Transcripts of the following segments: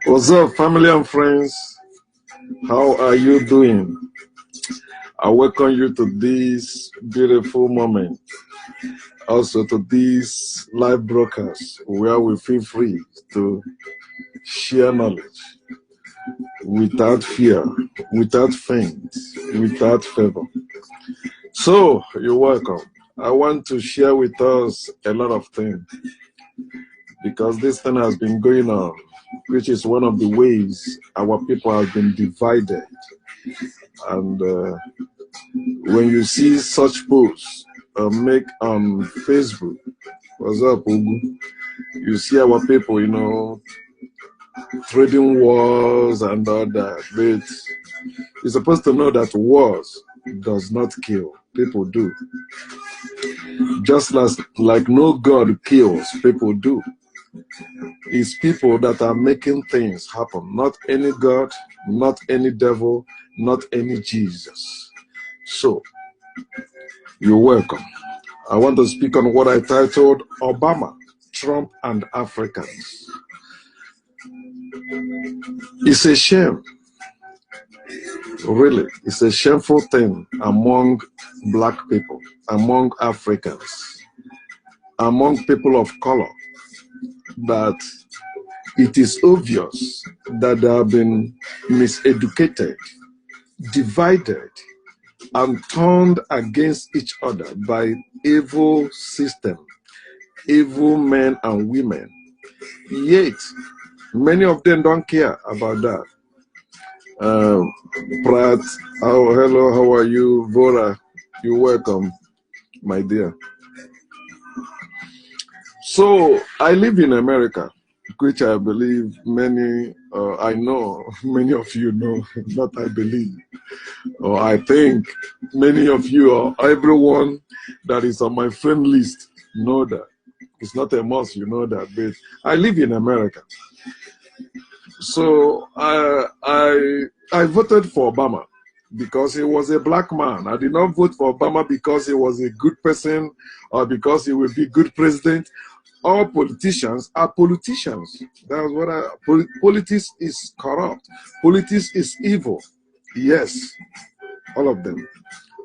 What's up, family and friends? How are you doing? I welcome you to this beautiful moment. Also to this live broadcast where we feel free to share knowledge without fear, without faint, without favor. So, you're welcome. I want to share with us a lot of things because this thing has been going on, which is one of the ways our people have been divided. And when you see such posts make on Facebook, what's up, Ugu? You see our people, trading wars and all that. But you're supposed to know that wars does not kill. People do. Just like no God kills, people do. It's people that are making things happen. Not any God, not any devil, not any Jesus. So, you're welcome. I want to speak on what I titled Obama, Trump, and Africans. It's a shame. Really, it's a shameful thing among black people, among Africans, among people of color, that it is obvious that they have been miseducated, divided, and turned against each other by evil system, evil men and women. Yet, many of them don't care about that. Pratt, hello, how are you? Vora, you're welcome, my dear. So, I live in America, which I believe many, I know, many of you know, not I believe, or I think many of you or everyone that is on my friend list know that. It's not a must, you know that, but I live in America. So I voted for Obama because he was a black man. I did not vote for Obama because he was a good person or because he would be a good president. All politicians are politicians. That's what politics is corrupt. Politics is evil. Yes, all of them.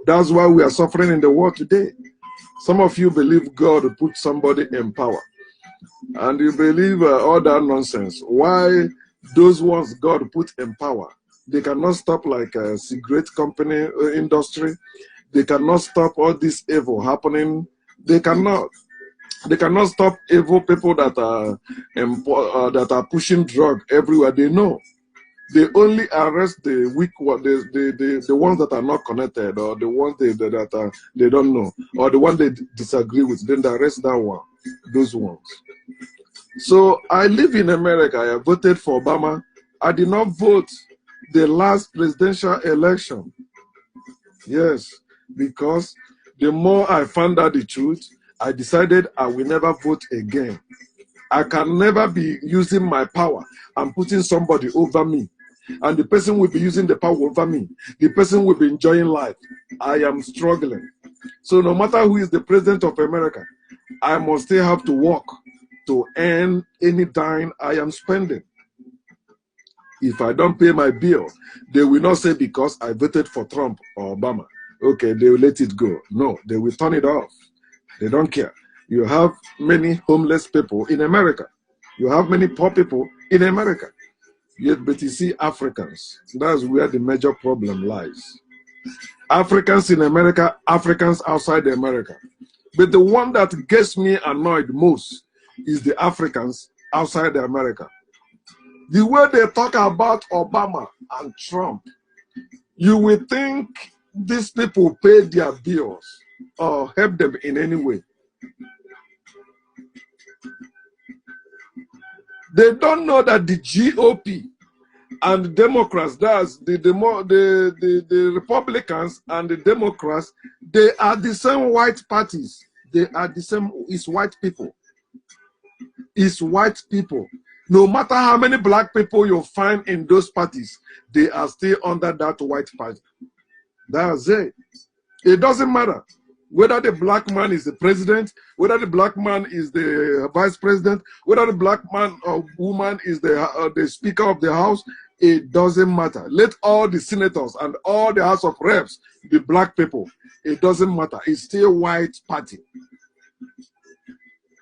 That's why we are suffering in the world today. Some of you believe God put somebody in power, and you believe all that nonsense. Why those ones God put in power, they cannot stop like a cigarette company industry. They cannot stop all this evil happening. They cannot. They cannot stop evil people that are pushing drug everywhere. They know. They only arrest the weak ones, the ones that are not connected, or the ones that they don't know, or the ones they disagree with. Then they arrest that one, those ones. So I live in America. I voted for Obama. I did not vote the last presidential election. Yes, because the more I found out the truth, I decided I will never vote again. I can never be using my power and putting somebody over me. And the person will be using the power over me. The person will be enjoying life. I am struggling. So no matter who is the president of America, I must still have to work to earn any dime I am spending. If I don't pay my bill, they will not say because I voted for Trump or Obama, okay, they will let it go. No, they will turn it off. They don't care. You have many homeless people in America. You have many poor people in America. Yet, but you see Africans, that's where the major problem lies. Africans in America, Africans outside America. But the one that gets me annoyed most is the Africans outside America. The way they talk about Obama and Trump, you will think these people pay their bills or help them in any way. They don't know that the GOP and the Democrats, that's the Republicans and the Democrats, they are the same white parties. They are the same, it's white people. It's white people. No matter how many black people you find in those parties, they are still under that white party. That's it. It doesn't matter. Whether the black man is the president, whether the black man is the vice president, whether the black man or woman is the speaker of the house, it doesn't matter. Let all the senators and all the House of Reps be black people. It doesn't matter. It's still white party.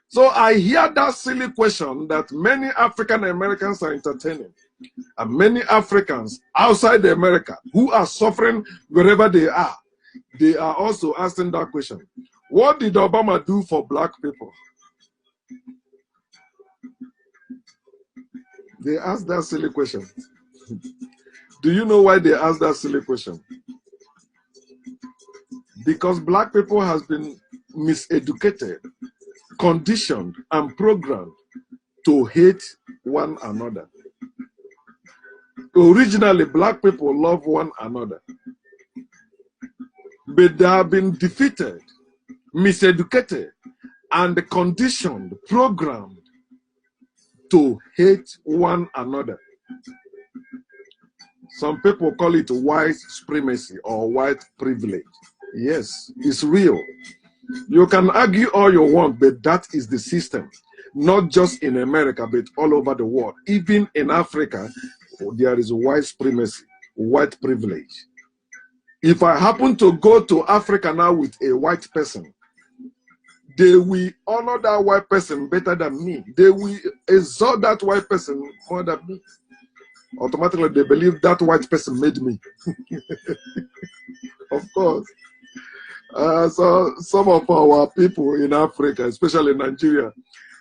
So I hear that silly question that many African Americans are entertaining, and many Africans outside America who are suffering wherever they are also asking that question. What did Obama do for black people? They asked that silly question. Do you know why they asked that silly question? Because black people has been miseducated, conditioned, and programmed to hate one another. Originally, black people love one another. But they have been defeated, miseducated, and conditioned, programmed to hate one another. Some people call it white supremacy or white privilege. Yes, it's real. You can argue all you want, but that is the system. Not just in America, but all over the world. Even in Africa, there is white supremacy, white privilege. If I happen to go to Africa now with a white person, they will honor that white person better than me. They will exalt that white person more than me. Automatically, they believe that white person made me. Of course. So some of our people in Africa, especially in Nigeria,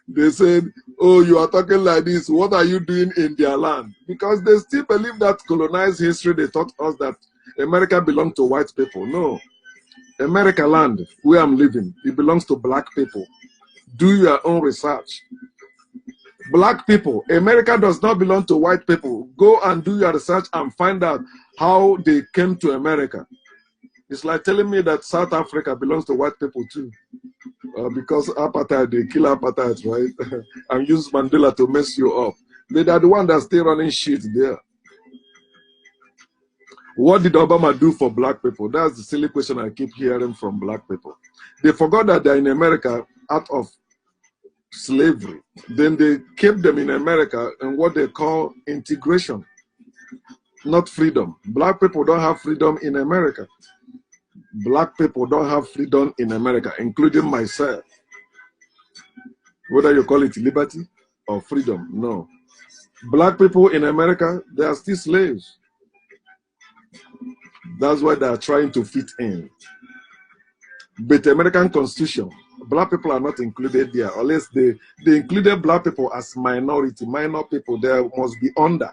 they said, oh, you are talking like this. What are you doing in their land? Because they still believe that colonized history, they taught us that America belongs to white people. No. America land, where I'm living, it belongs to black people. Do your own research. Black people, America does not belong to white people. Go and do your research and find out how they came to America. It's like telling me that South Africa belongs to white people too. Because apartheid, they kill apartheid, right? And use Mandela to mess you up. They are the one that's still running shit there. What did Obama do for black people? That's the silly question I keep hearing from black people. They forgot that they're in America out of slavery. Then they kept them in America in what they call integration, not freedom. Black people don't have freedom in America. Black people don't have freedom in America, including myself. Whether you call it liberty or freedom, no. Black people in America, they are still slaves. That's why they are trying to fit in. But the American Constitution, black people are not included there, unless they included black people as minority. Minor people, they must be under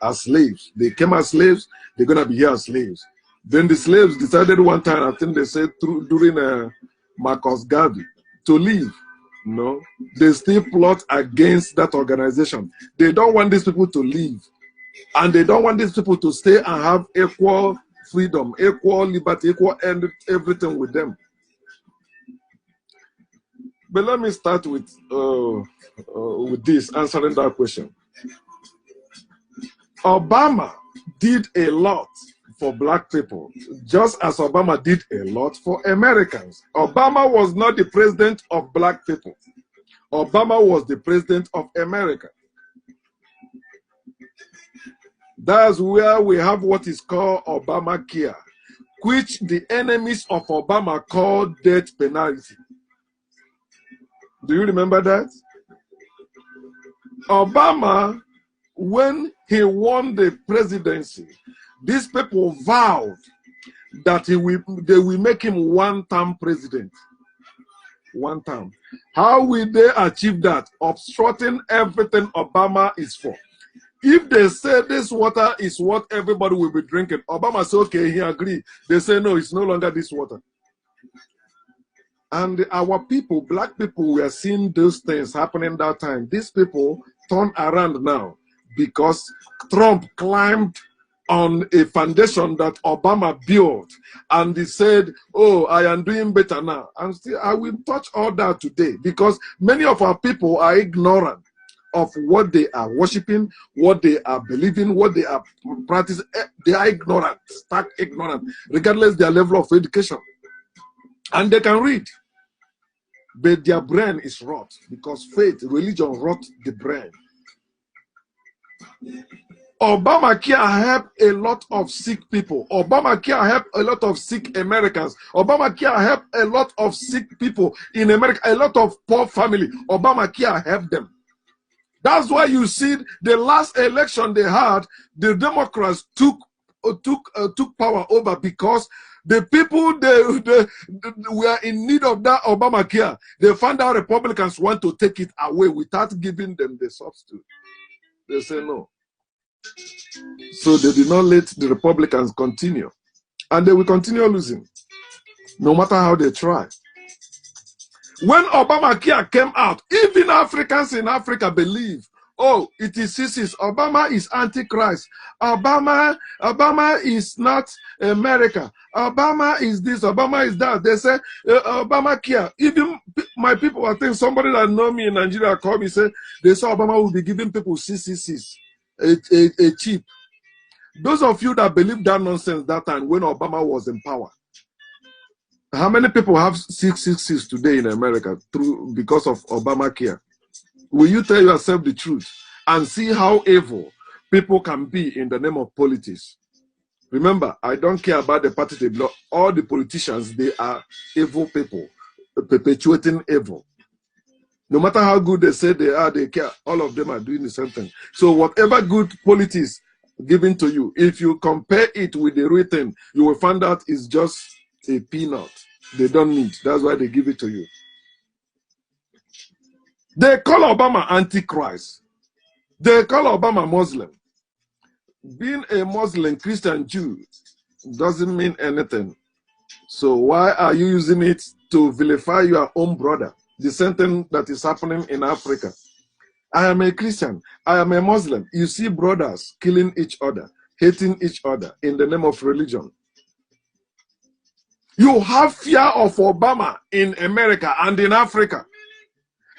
as slaves. They came as slaves, they're going to be here as slaves. Then the slaves decided one time, I think they said during Marcus Garvey, to leave. No, they still plot against that organization. They don't want these people to leave. And they don't want these people to stay and have equal freedom, equal liberty, equal everything with them. But let me start with this, answering that question. Obama did a lot for black people, just as Obama did a lot for Americans. Obama was not the president of black people. Obama was the president of America. That's where we have what is called Obamacare, which the enemies of Obama call death penalty. Do you remember that? Obama, when he won the presidency, these people vowed that they will make him one-term president. One term. How will they achieve that? Obstructing everything Obama is for. If they say this water is what everybody will be drinking, Obama said, okay, he agreed. They say, no, it's no longer this water. And our people, black people, were seeing those things happening that time. These people turn around now because Trump climbed on a foundation that Obama built. And he said, oh, I am doing better now. And still, I will touch all that today because many of our people are ignorant of what they are worshiping, what they are believing, what they are practicing. They are ignorant, stark ignorant, regardless their level of education. And they can read. But their brain is rot because faith, religion rot the brain. Obamacare helped a lot of sick people. Obamacare helped a lot of sick Americans. Obamacare helped a lot of sick people in America, a lot of poor family. Obamacare helped them. That's why you see the last election they had, the Democrats took power over because the people they were in need of that Obamacare. They found out Republicans want to take it away without giving them the substitute. They say no. So they did not let the Republicans continue. And they will continue losing, no matter how they try. When Obamacare came out, even Africans in Africa believe, oh, it is CCs. Obama is Antichrist. Obama is not America. Obama is this. Obama is that. They say Obamacare. Even my people, I think somebody that know me in Nigeria called me, say they saw Obama will be giving people CCCs, a chip. Those of you that believe that nonsense that time when Obama was in power, how many people have 666 today in America because of Obamacare? Will you tell yourself the truth and see how evil people can be in the name of politics? Remember, I don't care about the party they belong. All the politicians, they are evil people, perpetuating evil. No matter how good they say they are, they care. All of them are doing the same thing. So whatever good politics given to you, if you compare it with the written, you will find out it's just a peanut. They don't need. That's why they give it to you. They call Obama Antichrist. They call Obama Muslim. Being a Muslim, Christian, Jew doesn't mean anything. So why are you using it to vilify your own brother? The same thing that is happening in Africa. I am a Christian. I am a Muslim. You see brothers killing each other, hating each other in the name of religion. You have fear of Obama in America and in Africa.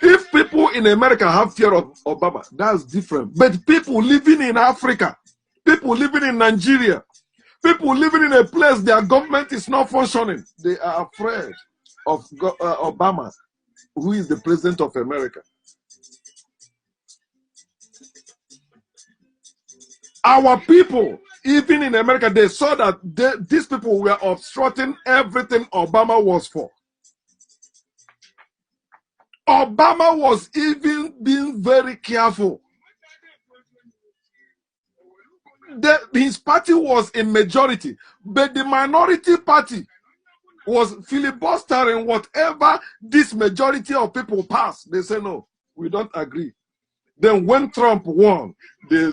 If people in America have fear of Obama, that's different. But people living in Africa, people living in Nigeria, people living in a place their government is not functioning, they are afraid of Obama, who is the president of America. Our people, even in America, they saw that these people were obstructing everything Obama was for. Obama was even being very careful. His party was a majority, but the minority party was filibustering whatever this majority of people passed. They say, no, we don't agree. Then when Trump won, they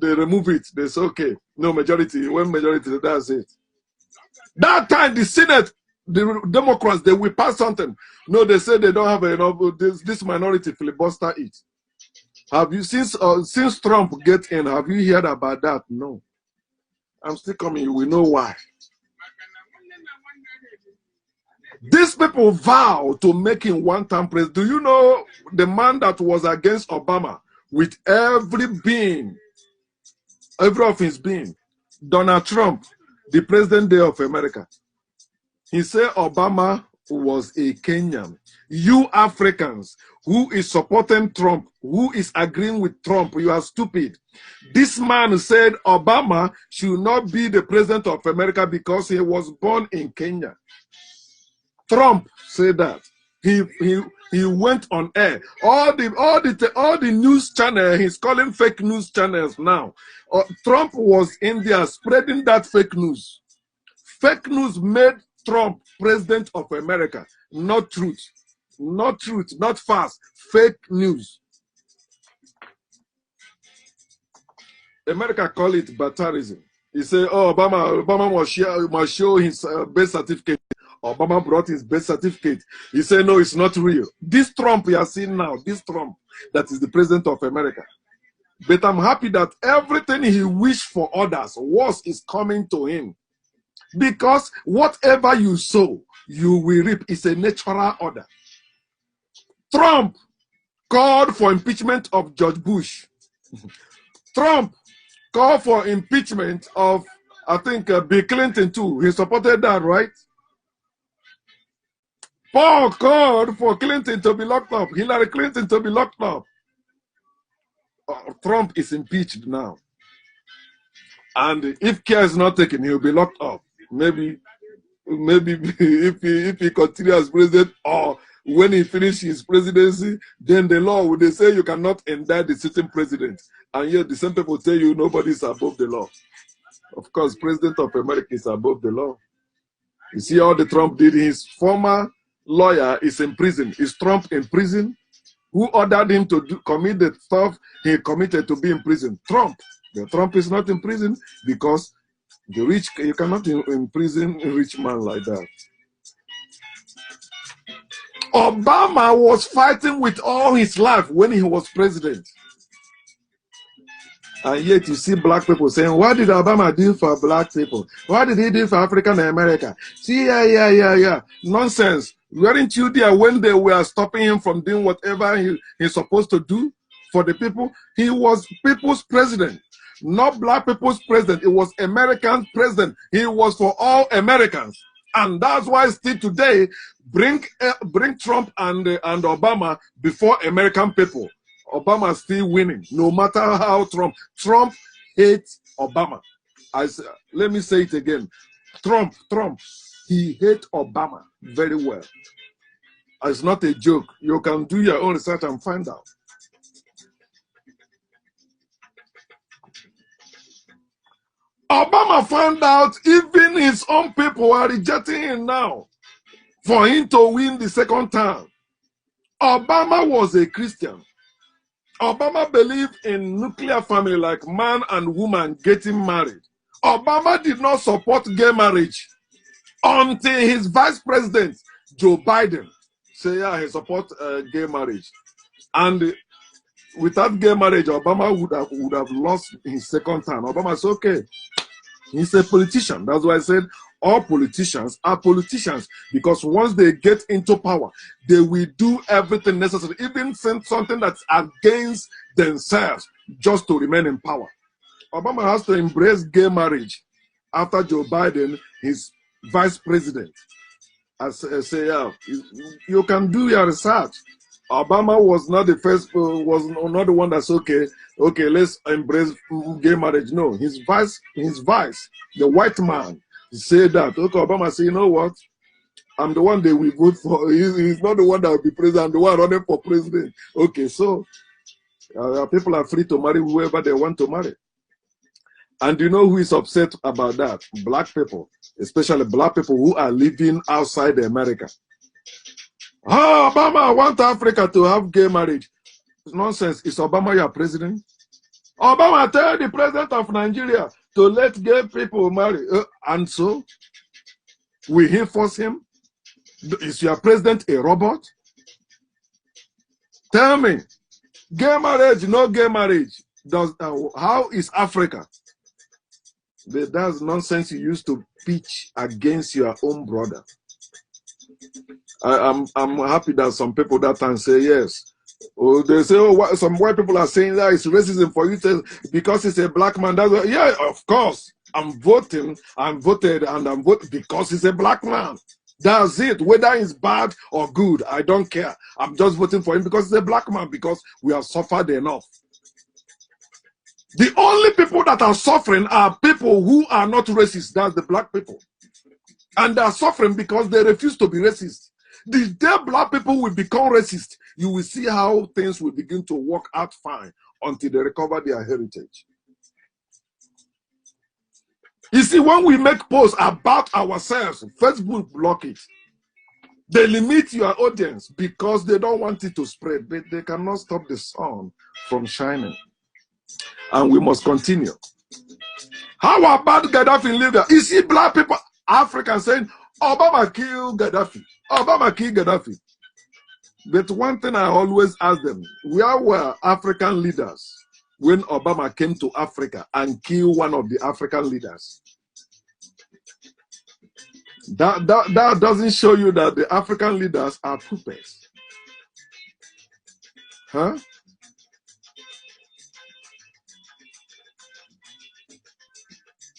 remove it. They say, okay, no majority. When majority, that's it. That time, the Senate, the Democrats, they will pass something. No, they say they don't have enough. This minority filibuster it. Have you since Trump get in? Have you heard about that? No. I'm still coming. We know why. These people vow to make him one-time president. Do you know the man that was against Obama with every of his being? Donald Trump, the president day of America. He said Obama was a Kenyan. You Africans who is supporting Trump, who is agreeing with Trump, you are stupid. This man said Obama should not be the president of America because he was born in Kenya. Trump said that. He went on air. All the news channels, he's calling fake news channels now. Trump was in there spreading that fake news. Fake news made Trump president of America. Not truth. Not truth. Not fast. Fake news. America call it Batarism. He said, oh, Obama must show his birth certificate. Obama brought his birth certificate. He said, no, it's not real. This Trump we are seeing now, this Trump that is the president of America. But I'm happy that everything he wished for others is coming to him. Because whatever you sow, you will reap. It's a natural order. Trump called for impeachment of George Bush. Trump called for impeachment of, I think, Bill Clinton too. He supported that, right? Paul called for Clinton to be locked up, Hillary Clinton to be locked up. Trump is impeached now. And if care is not taken, he'll be locked up. Maybe if he continues as president, or when he finishes his presidency, then the law will they say you cannot indict the sitting president. And yet the same people tell you nobody is above the law. Of course, President of America is above the law. You see all the Trump did. His former lawyer is in prison. Is Trump in prison? Who ordered him to commit the stuff he committed to be in prison? Trump. But Trump is not in prison because the rich, you cannot imprison a rich man like that. Obama was fighting with all his life when he was president. And yet you see black people saying, what did Obama do for black people? What did he do for African America? See, yeah. Nonsense. Weren't you there when they were stopping him from doing whatever he's supposed to do for the people? He was people's president, not black people's president. It was American president. He was for all Americans. And that's why still today, bring Trump and Obama before American people. Obama is still winning, no matter how Trump hates Obama. Let me say it again. Trump, he hates Obama very well. It's not a joke. You can do your own research and find out. Obama found out even his own people are rejecting him now for him to win the second term. Obama was a Christian. Obama believed in nuclear family, like man and woman getting married. Obama did not support gay marriage until his vice president, Joe Biden, said, yeah, he supports gay marriage. And without gay marriage, Obama would have lost his second term. Obama said, okay, he's a politician. That's why I said all politicians are politicians, because once they get into power, they will do everything necessary, even something that's against themselves, just to remain in power. Obama has to embrace gay marriage after Joe Biden, his vice president. I say, yeah, you can do your research. Obama was not the first, was not the one that's okay, let's embrace gay marriage. No, his vice, the white man, said that. Okay, Obama said, you know what? I'm the one they will vote for. He's not the one that will be president. I'm the one running for president. Okay, so people are free to marry whoever they want to marry. And you know who is upset about that? Black people, especially black people who are living outside America. Oh, Obama wants Africa to have gay marriage. It's nonsense. Is Obama your president? Obama tell the president of Nigeria to let gay people marry. And so, will he force him? Is your president a robot? Tell me, gay marriage, no gay marriage. How is Africa? That's nonsense you used to pitch against your own brother. I'm happy that some people that time say yes. Oh, they say, oh, some white people are saying that it's racism for you to, because it's a black man. That's yeah, of course. I'm voted, and I'm voting because he's a black man. That's it. Whether it's bad or good, I don't care. I'm just voting for him because he's a black man, because we have suffered enough. The only people that are suffering are people who are not racist. That's the black people. And they are suffering because they refuse to be racist. The day black people will become racist, you will see how things will begin to work out fine until they recover their heritage. You see, when we make posts about ourselves, Facebook block it. They limit your audience because they don't want it to spread, but they cannot stop the sun from shining. And we must continue. How about Gaddafi in Libya? You see black people, Africans saying, Obama killed Gaddafi. Obama killed Gaddafi. But one thing I always ask them, where were African leaders when Obama came to Africa and killed one of the African leaders? That doesn't show you that the African leaders are puppets. Huh?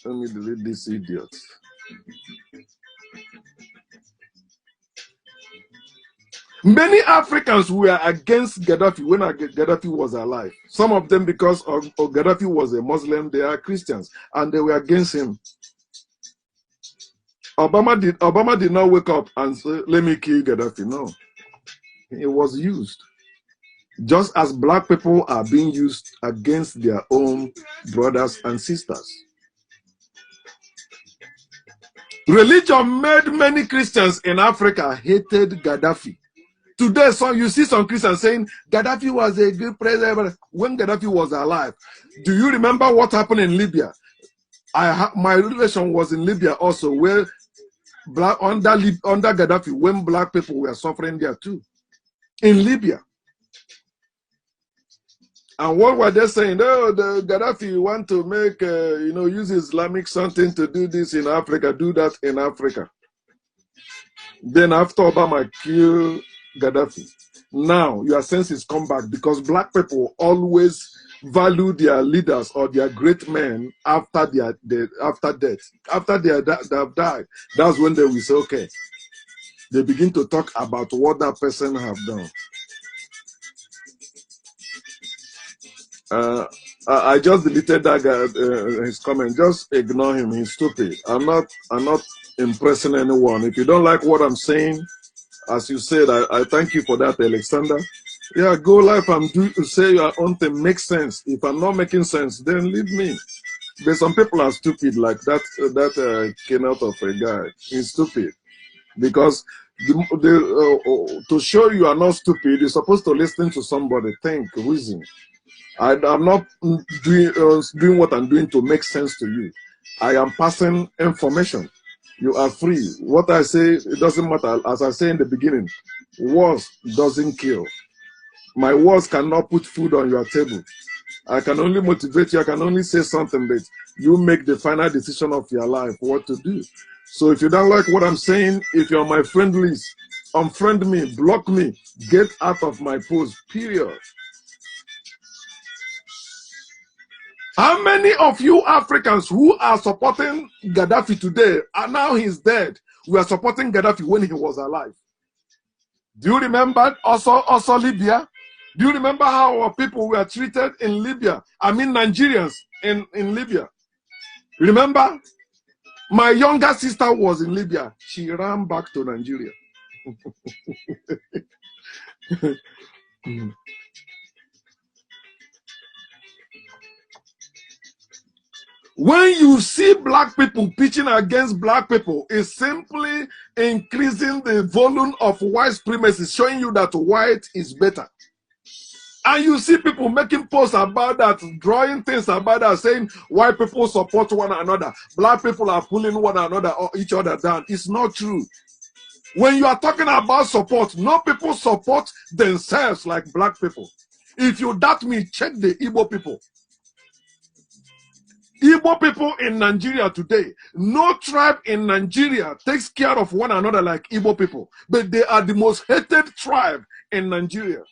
Let me delete this idiot. Many Africans were against Gaddafi when Gaddafi was alive. Some of them, because of Gaddafi was a Muslim, they are Christians, and they were against him. Obama did not wake up and say, let me kill Gaddafi. No, it was used. Just as black people are being used against their own brothers and sisters. Religion made many Christians in Africa hated Gaddafi. Today, you see some Christians saying Gaddafi was a good president when Gaddafi was alive. Do you remember what happened in Libya? My relation was in Libya also, where under Gaddafi, when black people were suffering there too, in Libya. And what were they saying? Oh, the Gaddafi want to make, use Islamic something to do this in Africa, do that in Africa. Then after Obama killed Gaddafi, now your senses come back, because black people always value their leaders or their great men after after death. After they have died, that's when they will say, okay, they begin to talk about what that person have done. I just deleted that guy, his comment. Just ignore him. He's stupid. I'm not impressing anyone. If you don't like what I'm saying, as you said, I thank you for that, Alexander. Yeah, go live and say your own thing. Makes sense. If I'm not making sense, then leave me. There's some people are stupid, like that came out of a guy. He's stupid because to show you are not stupid, you're supposed to listen to somebody, think, reason. I'm not doing what I'm doing to make sense to you. I am passing information. You are free. What I say, it doesn't matter. As I say in the beginning, words doesn't kill. My words cannot put food on your table. I can only motivate you. I can only say something, but you make the final decision of your life, what to do. So if you don't like what I'm saying, if you're on my friend list, unfriend me, block me, get out of my post, period. How many of you Africans who are supporting Gaddafi today, and now he's dead, we are supporting Gaddafi when he was alive? Do you remember also Libya? Do you remember how our people were treated in Libya? I mean Nigerians in Libya. Remember? My younger sister was in Libya. She ran back to Nigeria. When you see black people pitching against black people, it's simply increasing the volume of white supremacy, showing you that white is better. And you see people making posts about that, drawing things about that, saying white people support one another, black people are pulling one another or each other down. It's not true. When you are talking about support, no people support themselves like black people. If you doubt me, check the Igbo people. Igbo people in Nigeria today, no tribe in Nigeria takes care of one another like Igbo people, but they are the most hated tribe in Nigeria.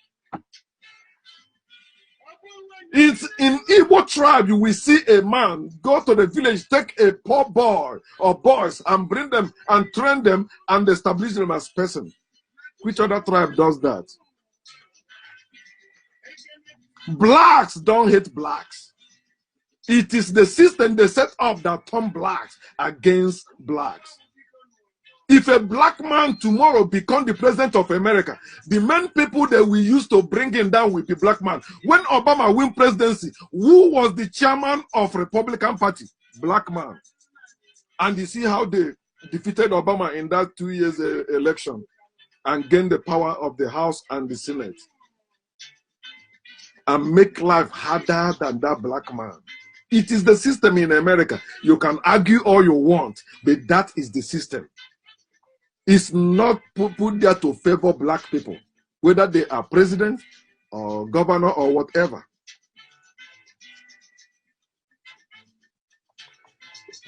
It's in Igbo tribe, you will see a man go to the village, take a poor boy or boys and bring them and train them and establish them as person. Which other tribe does that? Blacks don't hate blacks. It is the system they set up that turn blacks against blacks. If a black man tomorrow become the president of America, the main people that we used to bring him down with the black man. When Obama win presidency, who was the chairman of Republican Party? Black man. And you see how they defeated Obama in that 2 years election and gained the power of the House and the Senate. And make life harder than that black man. It is the system in America. You can argue all you want, but that is the system. It's not put there to favor black people, whether they are president or governor or whatever.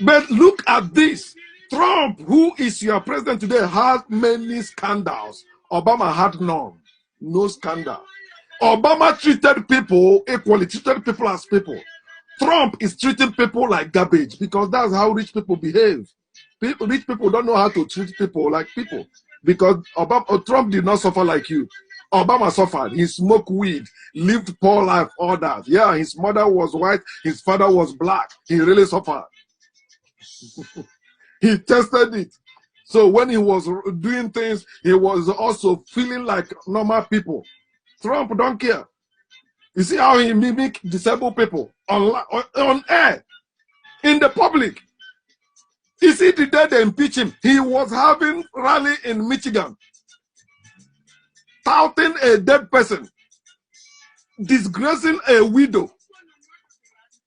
But look at this. Trump, who is your president today, has many scandals. Obama had none. No scandal. Obama treated people equally, treated people as people. Trump is treating people like garbage because that's how rich people behave. Rich people don't know how to treat people like people. because Trump did not suffer like you. Obama suffered. He smoked weed, lived poor life, all that. Yeah, his mother was white, his father was black. He really suffered. He tested it. So when he was doing things, he was also feeling like normal people. Trump don't care. You see how he mimic disabled people on air, in the public. You see the day they impeach him, he was having rally in Michigan, touting a dead person, disgracing a widow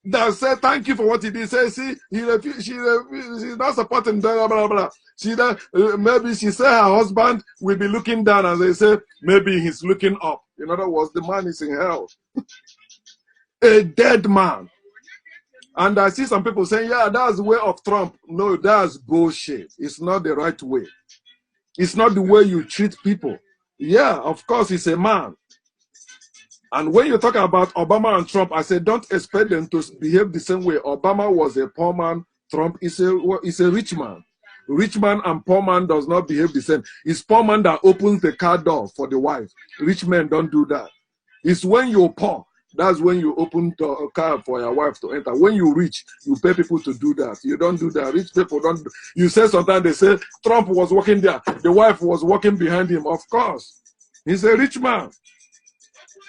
that said thank you for what he did. Say, see, she's not supporting blah blah blah. Maybe she said her husband will be looking down, and they say maybe he's looking up. In other words, the man is in hell. A dead man. And I see some people saying, yeah, that's the way of Trump. No, that's bullshit. It's not the right way. It's not the way you treat people. Yeah, of course, he's a man. And when you talk about Obama and Trump, I said, don't expect them to behave the same way. Obama was a poor man. Trump is a rich man. Rich man and poor man does not behave the same. It's poor man that opens the car door for the wife. Rich men don't do that. It's when you're poor. That's when you open the car for your wife to enter. When you rich, you pay people to do that. You don't do that. Rich people don't. You say sometimes they say Trump was walking there. The wife was walking behind him. Of course. He's a rich man.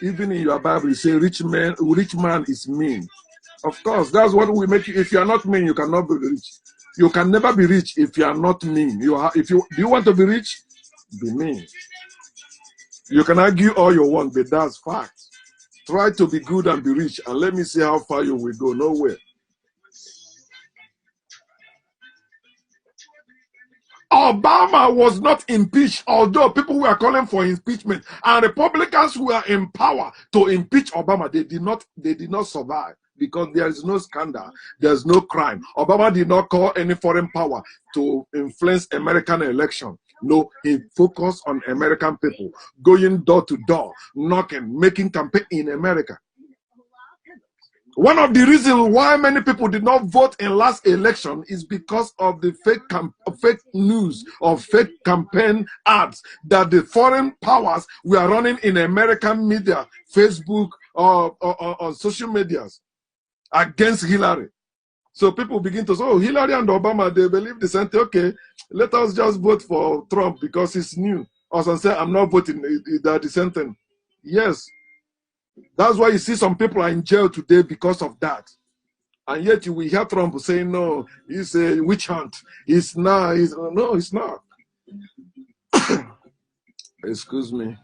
Even in your Bible, you say rich man is mean. Of course, that's what we make you. If you are not mean, you cannot be rich. You can never be rich if you are not mean. Do you want to be rich? Be mean. You can argue all you want, but that's fact. Try to be good and be rich, and let me see how far you will go. Nowhere. Obama was not impeached, although people were calling for impeachment, and Republicans who were in power to impeach Obama, they did not survive because there is no scandal, there's no crime. Obama did not call any foreign power to influence American election. No, he focused on American people, going door to door, knocking, making campaign in America. One of the reasons why many people did not vote in last election is because of the fake news or fake campaign ads that the foreign powers were running in American media, Facebook, or on social medias against Hillary. So people begin to say, oh, Hillary and Obama, they believe the same thing. Okay, let us just vote for Trump because it's new. Or some say, I'm not voting, they're the same thing. Yes. That's why you see some people are in jail today because of that. And yet you will hear Trump saying, no, he's a witch hunt. It's not. No, it's not. Excuse me.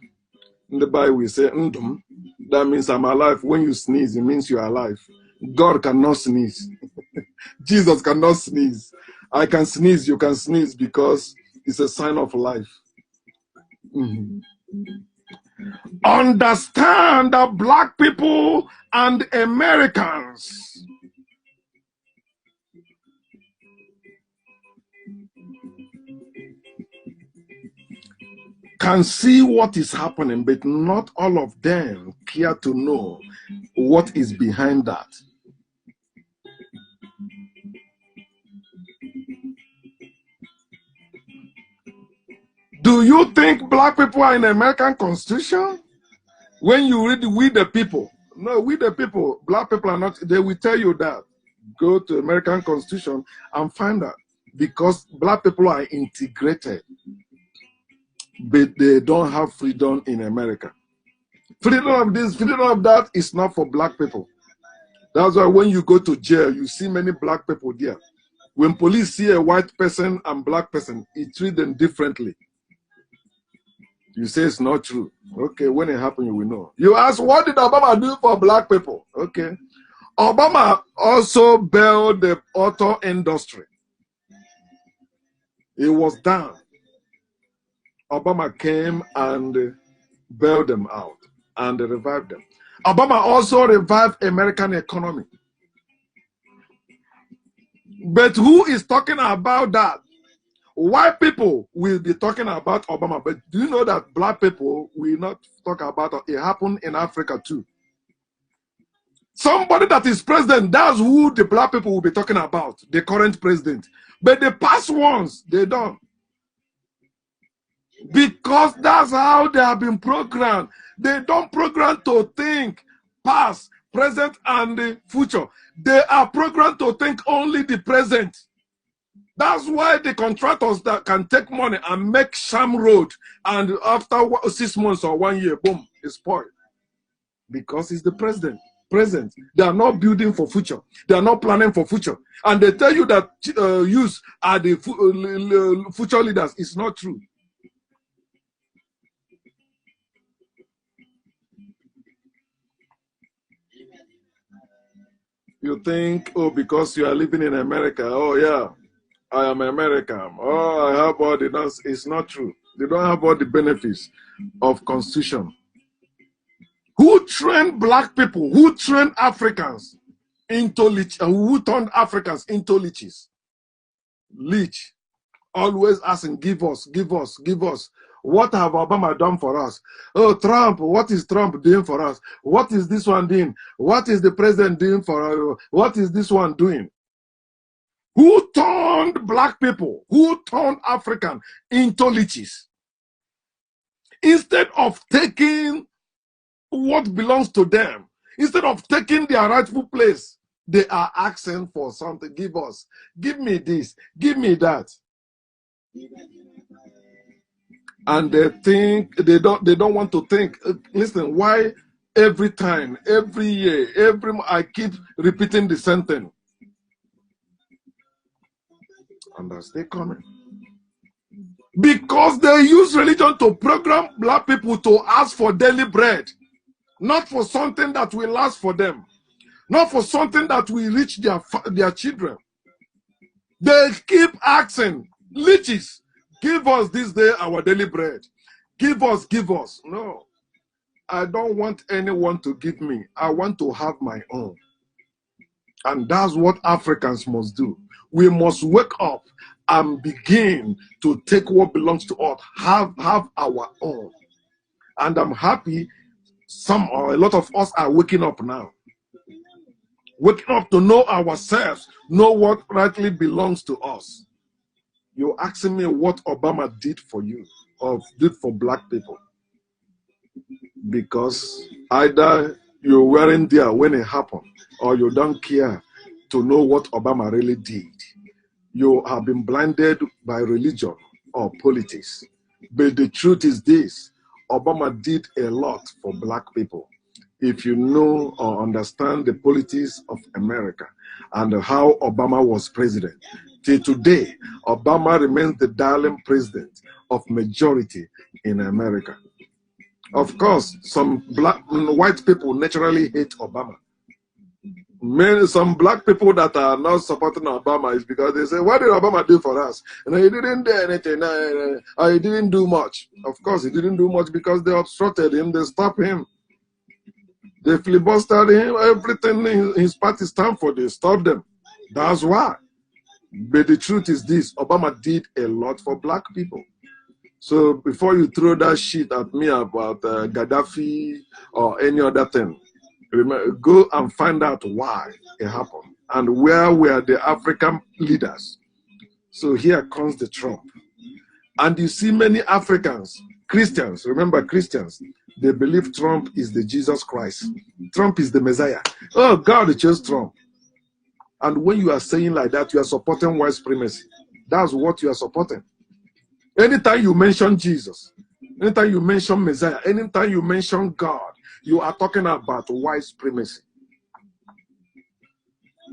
In the Bible, we say, Ndum. That means I'm alive. When you sneeze, it means you're alive. God cannot sneeze. Jesus cannot sneeze. I can sneeze, you can sneeze because it's a sign of life. Understand that black people and Americans can see what is happening, but not all of them care to know what is behind that. Do you think black people are in the American Constitution? When you read We the People, no, We the People, black people are not, they will tell you that. Go to American Constitution and find out. Because black people are integrated, but they don't have freedom in America. Freedom of this, freedom of that is not for black people. That's why when you go to jail, you see many black people there. When police see a white person and black person, it treats them differently. You say it's not true. Okay, when it happens, you will know. You ask, what did Obama do for black people? Okay. Obama also bailed the auto industry. It was down. Obama came and bailed them out and revived them. Obama also revived American economy. But who is talking about that? White people will be talking about Obama, but do you know that black people will not talk about it? It happened in Africa too. Somebody that is president, that's who the black people will be talking about, the current president. But the past ones, they don't. Because that's how they have been programmed. They don't program to think past, present, and the future. They are programmed to think only the present. That's why the contractors that can take money and make sham road, and after 6 months or 1 year, boom, it's spoiled. Because it's the present. They are not building for future. They are not planning for future. And they tell you that youth are the future leaders. It's not true. You think, oh, because you are living in America, oh yeah, I am American. Oh, I have all the dance. It's not true. They don't have all the benefits of Constitution. Who trained black people? Who trained Africans into leech? Who turned Africans into leeches? Leech. Always asking, give us, give us, give us. What have Obama done for us? Oh, Trump, what is Trump doing for us? What is this one doing? What is the president doing for us? What is this one doing? Who turned black people, who turned African into leeches? Instead of taking what belongs to them, instead of taking their rightful place, they are asking for something. Give us, give me this, give me that. And they think they don't want to think. Listen, why every time, every year, I keep repeating the sentence? And that's they coming. Because they use religion to program black people to ask for daily bread, not for something that will last for them, not for something that will reach their children. They keep asking, leeches, give us this day our daily bread. Give us, give us. No, I don't want anyone to give me. I want to have my own. And that's what Africans must do. We must wake up and begin to take what belongs to us, have our own. And I'm happy some or a lot of us are waking up now. Waking up to know ourselves, know what rightly belongs to us. You're asking me what Obama did for you or did for black people. Because either you weren't there when it happened or you don't care to know what Obama really did. You have been blinded by religion or politics. But the truth is this, Obama did a lot for black people. If you know or understand the politics of America and how Obama was president, till today, Obama remains the darling president of majority in America. Of course, some white people naturally hate Obama. Some black people that are not supporting Obama is because they say, what did Obama do for us? And he didn't do anything. He didn't do much. Of course, he didn't do much because they obstructed him. They stopped him. They filibustered him. Everything his party stand for, they stopped them. That's why. But the truth is this, Obama did a lot for black people. So before you throw that shit at me about Gaddafi or any other thing, remember, go and find out why it happened and where were the African leaders. So here comes the Trump. And you see many Africans, Christians, remember Christians, they believe Trump is the Jesus Christ. Trump is the Messiah. Oh, God chose Trump. And when you are saying like that, you are supporting white supremacy. That's what you are supporting. Anytime you mention Jesus, anytime you mention Messiah, anytime you mention God, you are talking about white supremacy.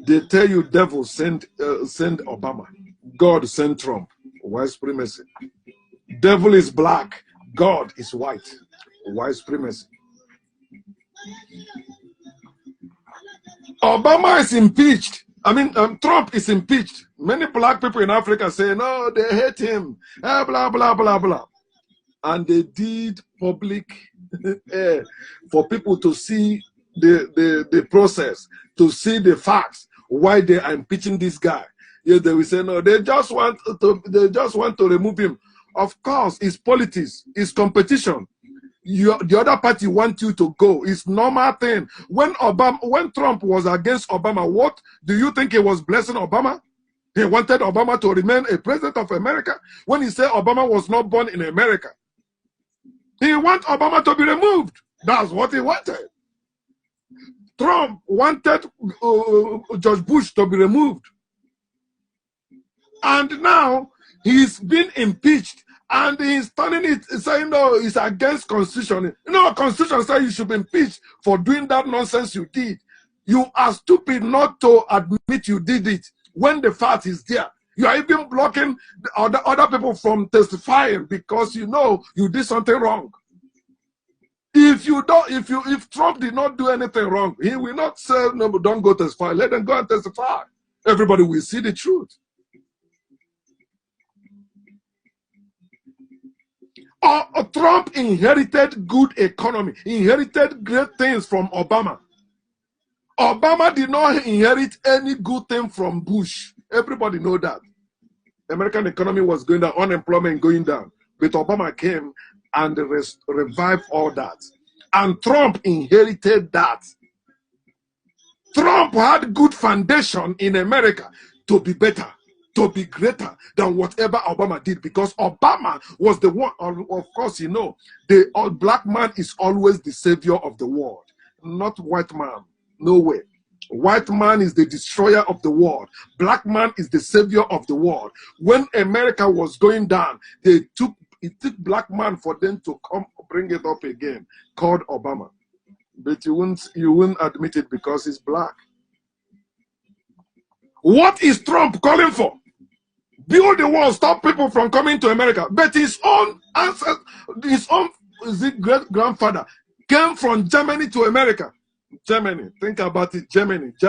They tell you devil send Obama, God sent Trump, white supremacy. Devil is black, God is white, white supremacy. Obama is impeached. I mean, Trump is impeached. Many black people in Africa say, no, they hate him, blah, blah, blah, blah. And they did public for people to see the process, to see the facts, why they are impeaching this guy. Yeah, they will say, no, they just want to remove him. Of course, it's politics, it's competition. The other party wants you to go. It's normal thing. When Trump was against Obama, what do you think he was blessing Obama? He wanted Obama to remain a president of America when he said Obama was not born in America. He wants Obama to be removed. That's what he wanted. Trump wanted George Bush to be removed. And now he's been impeached and he's turning it, saying, no, it's against Constitution. No, Constitution says you should be impeached for doing that nonsense you did. You are stupid not to admit you did it when the fact is there. You are even blocking other people from testifying because you know you did something wrong. If Trump did not do anything wrong, he will not say, no, don't go testify. Let them go and testify. Everybody will see the truth. Trump inherited good economy, inherited great things from Obama. Obama did not inherit any good thing from Bush. Everybody know that. The American economy was going down, unemployment going down. But Obama came and revived all that. And Trump inherited that. Trump had good foundation in America to be better, to be greater than whatever Obama did, because Obama was the one, of course, you know, the black man is always the savior of the world, not white man. No way. White man is the destroyer of the world. Black man is the savior of the world. When America was going down, it took black man for them to come bring it up again, called Obama. But you wouldn't admit it because he's black. What is Trump calling for? Build the wall, stop people from coming to America. But his own ancestor, his own great-grandfather came from Germany to America. Germany, think about it, Germany. He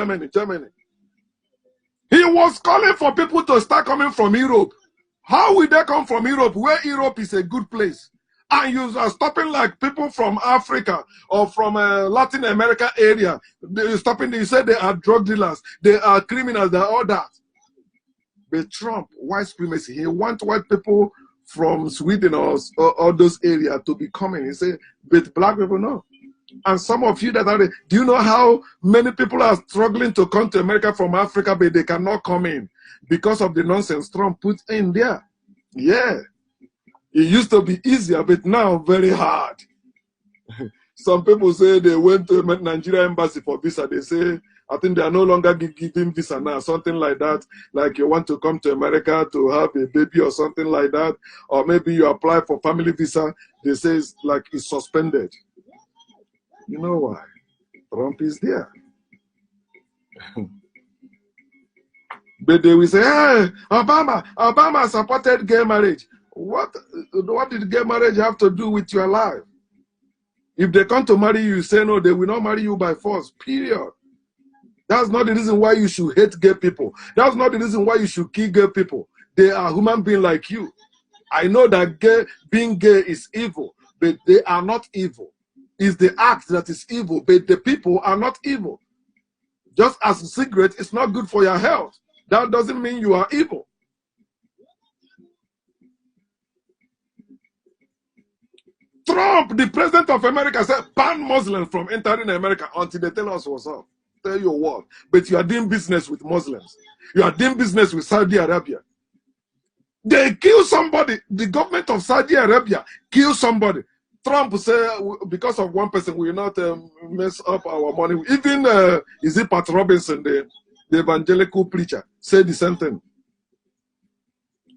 was calling for people to start coming from Europe. How will they come from Europe, where Europe is a good place? And you are stopping like people from Africa or from Latin America area. They're stopping, they say they are drug dealers, they are criminals, they are all that. But Trump, white supremacy, he wants white people from Sweden or those areas to be coming. He said, but black people, no. And some of you that are, do you know how many people are struggling to come to America from Africa, but they cannot come in because of the nonsense Trump put in there? Yeah. It used to be easier, but now very hard. Some people say they went to the Nigeria embassy for visa. They say, I think they are no longer giving visa now, something like that. Like you want to come to America to have a baby or something like that. Or maybe you apply for family visa. They say it's like it's suspended. You know why? Trump is there. But they will say, hey, Obama supported gay marriage. What did gay marriage have to do with your life? If they come to marry you, you say no, they will not marry you by force, period. That's not the reason why you should hate gay people. That's not the reason why you should kill gay people. They are human beings like you. I know that being gay is evil, but they are not evil. It's the act that is evil, but the people are not evil. Just as a cigarette is not good for your health, that doesn't mean you are evil. Trump, the president of America, said ban Muslims from entering America until they tell us what's up. Tell you what. But you are doing business with Muslims. You are doing business with Saudi Arabia. They kill somebody. The government of Saudi Arabia kill somebody. Trump said, because of one person, we will not mess up our money. Even, is it Pat Robinson, the evangelical preacher, said the same thing.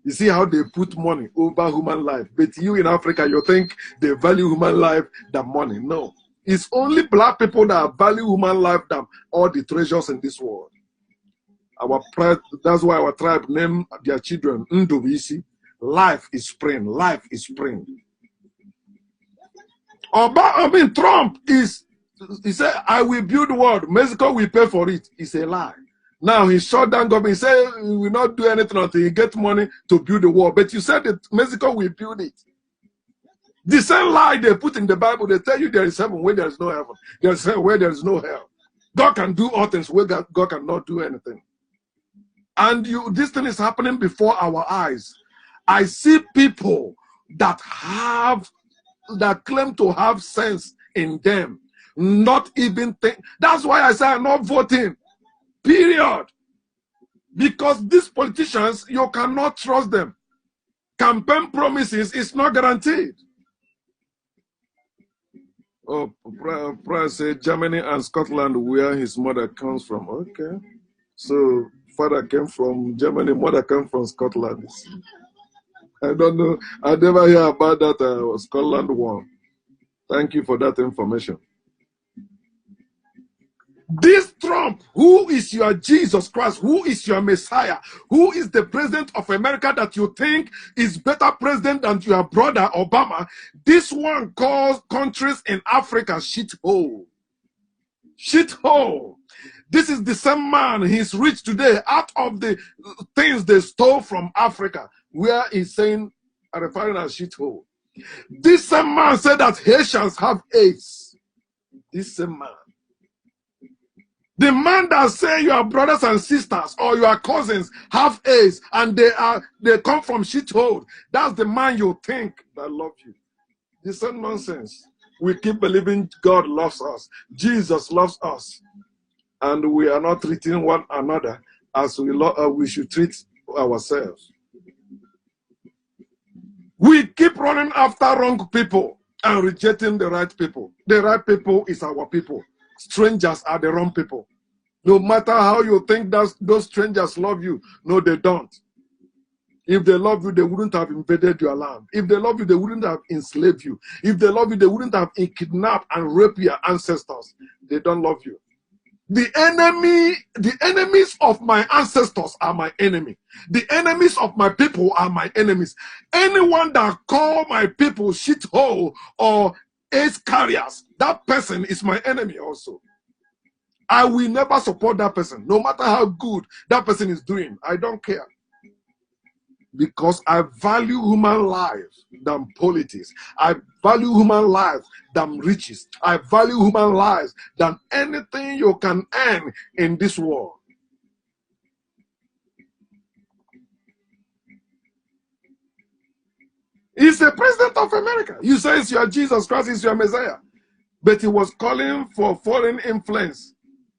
You see how they put money over human life. But you in Africa, you think they value human life than money. No. It's only black people that value human life than all the treasures in this world. Our pride, that's why our tribe named their children Ndubisi. Life is spring. Life is spring. Trump he said, I will build the world. Mexico will pay for it. It's a lie. Now he shut down government. He said he will not do anything until he gets money to build the wall. But you said that Mexico will build it. The same lie they put in the Bible, they tell you there is heaven where there is no heaven. There is hell where there is no hell. God can do all things where God cannot do anything. And this thing is happening before our eyes. I see people that claim to have sense in them, not even think. That's why I say I'm not voting. Period. Because these politicians, you cannot trust them. Campaign promises is not guaranteed. Oh, Price said Germany and Scotland, where his mother comes from. Okay. So, father came from Germany, mother came from Scotland. I don't know. I never hear about that Scotland one. Thank you for that information. This Trump, who is your Jesus Christ, who is your Messiah, who is the president of America that you think is better president than your brother Obama, this one calls countries in Africa shithole. Shithole. This is the same man, he's rich today out of the things they stole from Africa, where he's saying, referring as shithole. This same man said that Haitians have AIDS. This same man. The man that say your brothers and sisters or your cousins have AIDS and they come from shithole, that's the man you think that loves you. This is nonsense. We keep believing God loves us, Jesus loves us, and we are not treating one another as we should treat ourselves. We keep running after wrong people and rejecting the right people. The right people is our people. Strangers are the wrong people. No matter how you think that those strangers love you, no, they don't. If they love you, they wouldn't have invaded your land. If they love you, they wouldn't have enslaved you. If they love you, they wouldn't have kidnapped and raped your ancestors. They don't love you. The enemies of my ancestors are my enemy. The enemies of my people are my enemies. Anyone that call my people shithole or AIDS carriers, that person is my enemy also. I will never support that person, no matter how good that person is doing. I don't care. Because I value human lives than politics. I value human lives than riches. I value human lives than anything you can earn in this world. He's the president of America. You say it's your Jesus Christ, it's your Messiah. But he was calling for foreign influence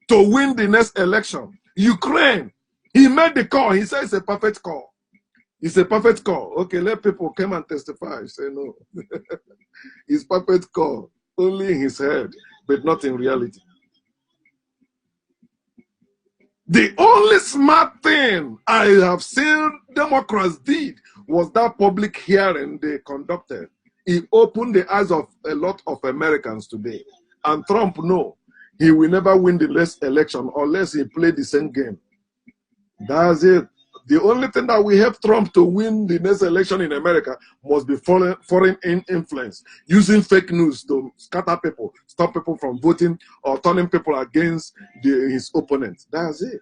to win the next election. Ukraine, he made the call. He said it's a perfect call. It's a perfect call. Okay, let people come and testify. Say no. It's perfect call. Only in his head, but not in reality. The only smart thing I have seen Democrats did was that public hearing they conducted. It opened the eyes of a lot of Americans today. And Trump knows he will never win the next election unless he play the same game. That's it. The only thing that will help Trump to win the next election in America must be foreign influence, using fake news to scatter people, stop people from voting, or turning people against his opponent. That's it.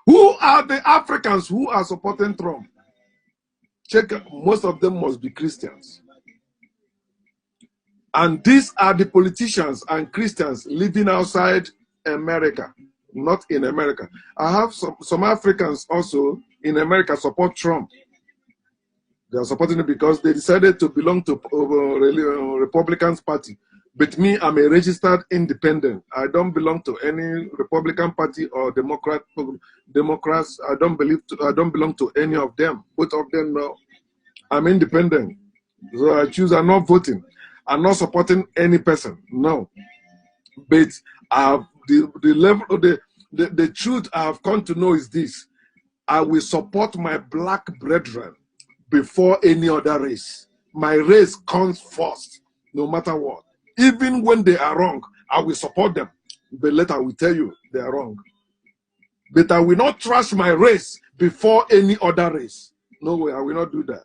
Who are the Africans who are supporting Trump? Check, most of them must be Christians. And these are the politicians and Christians living outside America, not in America. I have some Africans also in America support Trump. They are supporting it because they decided to belong to Republican Party. But me, I'm a registered independent. I don't belong to any Republican Party or Democrats. I don't belong to any of them. Both of them, no. I'm independent. So I choose. I'm not voting. I'm not supporting any person. No. But the truth I have come to know is this: I will support my black brethren before any other race. My race comes first, no matter what. Even when they are wrong, I will support them. But later I will tell you they are wrong. But I will not trash my race before any other race. No way, I will not do that.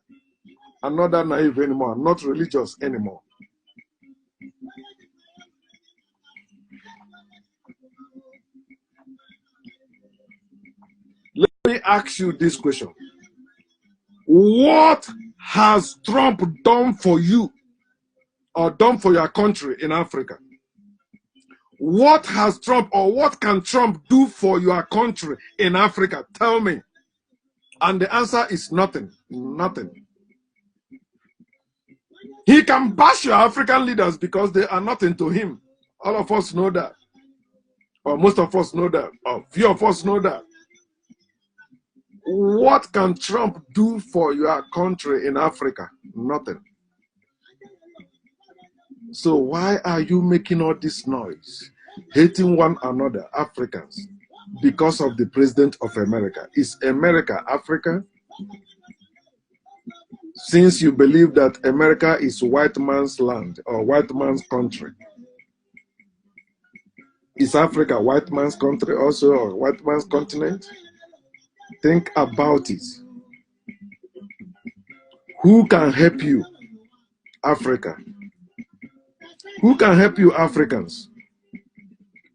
I'm not that naive anymore. I'm not religious anymore. Let me ask you this question. What has Trump done for you or done for your country in Africa? What has Trump or what can Trump do for your country in Africa? Tell me. And the answer is nothing. Nothing. He can bash your African leaders because they are nothing to him. All of us know that. Or most of us know that. Or few of us know that. What can Trump do for your country in Africa? Nothing. So why are you making all this noise? Hating one another, Africans, because of the president of America. Is America Africa? Since you believe that America is white man's land or white man's country, is Africa white man's country also or white man's continent? Think about it. Who can help you? Africa. Who can help you, Africans?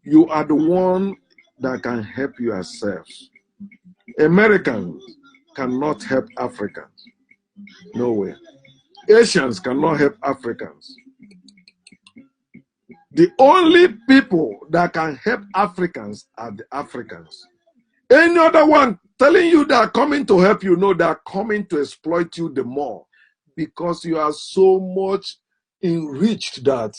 You are the one that can help yourselves. Americans cannot help Africans. No way. Asians cannot help Africans. The only people that can help Africans are the Africans. Any other one telling you they are coming to help you, no, they are coming to exploit you the more because you are so much enriched that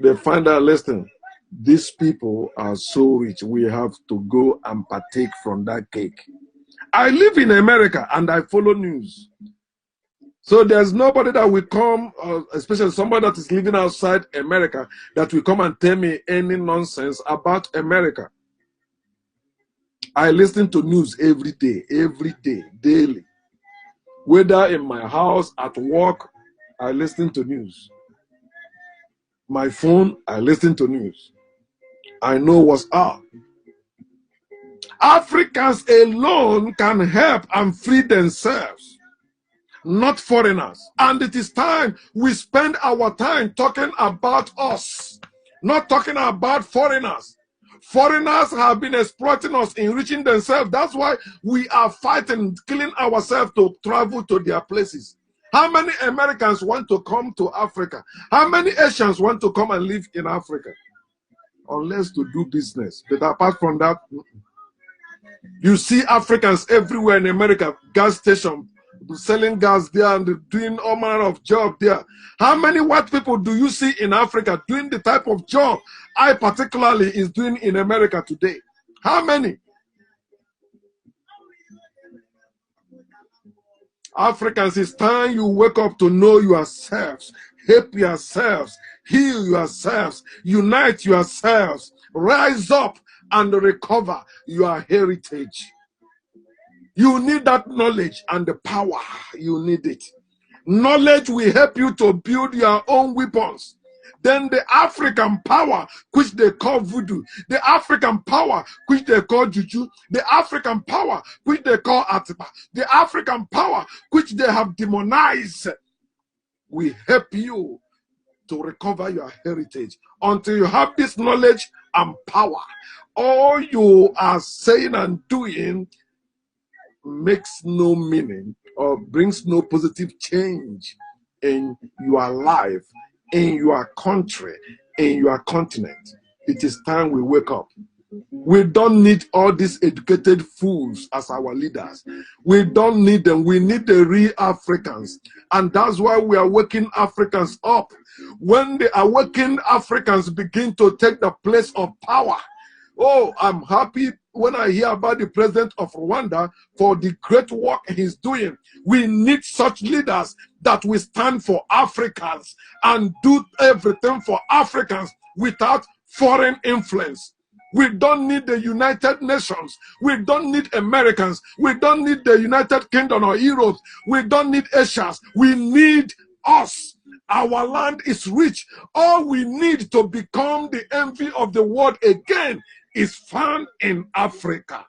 they find out, listen, these people are so rich, we have to go and partake from that cake. I live in America and I follow news. So there's nobody that will come, especially somebody that is living outside America, that will come and tell me any nonsense about America. I listen to news every day, daily. Whether in my house, at work, I listen to news. My phone, I listen to news. I know what's up. Africans alone can help and free themselves, not foreigners. And it is time we spend our time talking about us, not talking about foreigners. Foreigners have been exploiting us, enriching themselves. That's why we are fighting, killing ourselves to travel to their places. How many Americans want to come to Africa? How many Asians want to come and live in Africa? Unless to do business. But apart from that, you see Africans everywhere in America, gas station, selling gas there and doing all manner of job there. How many white people do you see in Africa doing the type of job I particularly is doing in America today? How many? Africans, it's time you wake up to know yourselves, help yourselves, heal yourselves, unite yourselves, rise up and recover your heritage. You need that knowledge and the power. You need it. Knowledge will help you to build your own weapons. Then the African power, which they call voodoo, the African power, which they call juju, the African power, which they call atiba, the African power, which they have demonized, will help you to recover your heritage. Until you have this knowledge and power, all you are saying and doing makes no meaning or brings no positive change in your life, in your country, in your continent. It is time we wake up. We don't need all these educated fools as our leaders. We don't need them. We need the real Africans. And that's why we are waking Africans up. When the awakened Africans begin to take the place of power, oh, I'm happy when I hear about the president of Rwanda for the great work he's doing. We need such leaders that will stand for Africans and do everything for Africans without foreign influence. We don't need the United Nations. We don't need Americans. We don't need the United Kingdom or Europe. We don't need Asians. We need us. Our land is rich. All we need to become the envy of the world again is found in Africa.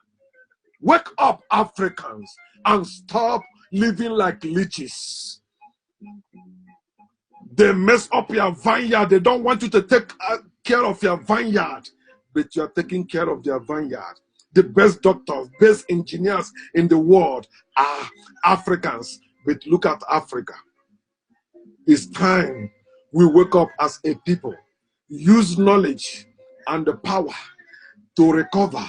Wake up, Africans, and stop living like leeches. They mess up your vineyard. They don't want you to take care of your vineyard, but you are taking care of their vineyard. The best doctors, best engineers in the world are Africans. But look at Africa. It's time we wake up as a people, use knowledge and the power to recover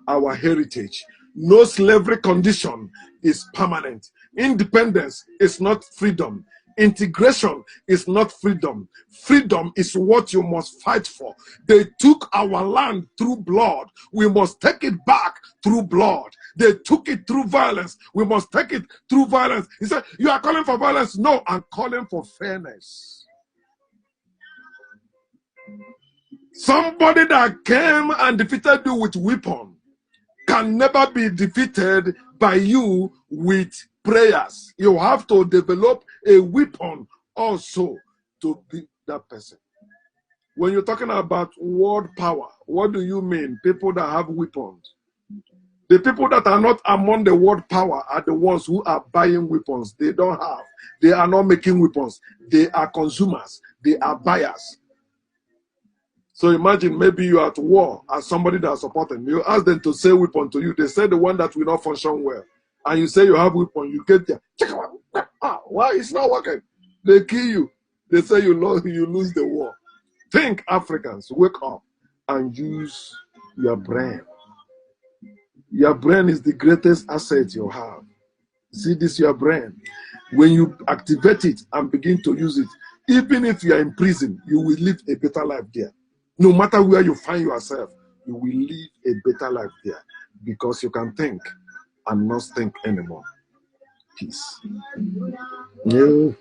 our heritage. No slavery condition is permanent. Independence is not freedom. Integration is not freedom. Freedom is what you must fight for. They took our land through blood. We must take it back through blood. They took it through violence. We must take it through violence. He said, you are calling for violence? No, I'm calling for fairness. Somebody that came and defeated you with weapon can never be defeated by you with prayers. You have to develop a weapon also to beat that person. When you're talking about world power, what do you mean? People that have weapons. The people that are not among the world power are the ones who are buying weapons. They don't have. They are not making weapons. They are consumers. They are buyers. So imagine maybe you're at war and somebody that is supporting. You ask them to sell weapon to you. They say the one that will not function well. And you say you have weapon. You get there. Check out. Why? It's not working. They kill you. They say you lose the war. Think, Africans. Wake up and use your brain. Your brain is the greatest asset you have. See this, your brain. When you activate it and begin to use it, even if you are in prison, you will live a better life there. No matter where you find yourself, you will live a better life there because you can think and not think anymore. Peace. Yeah.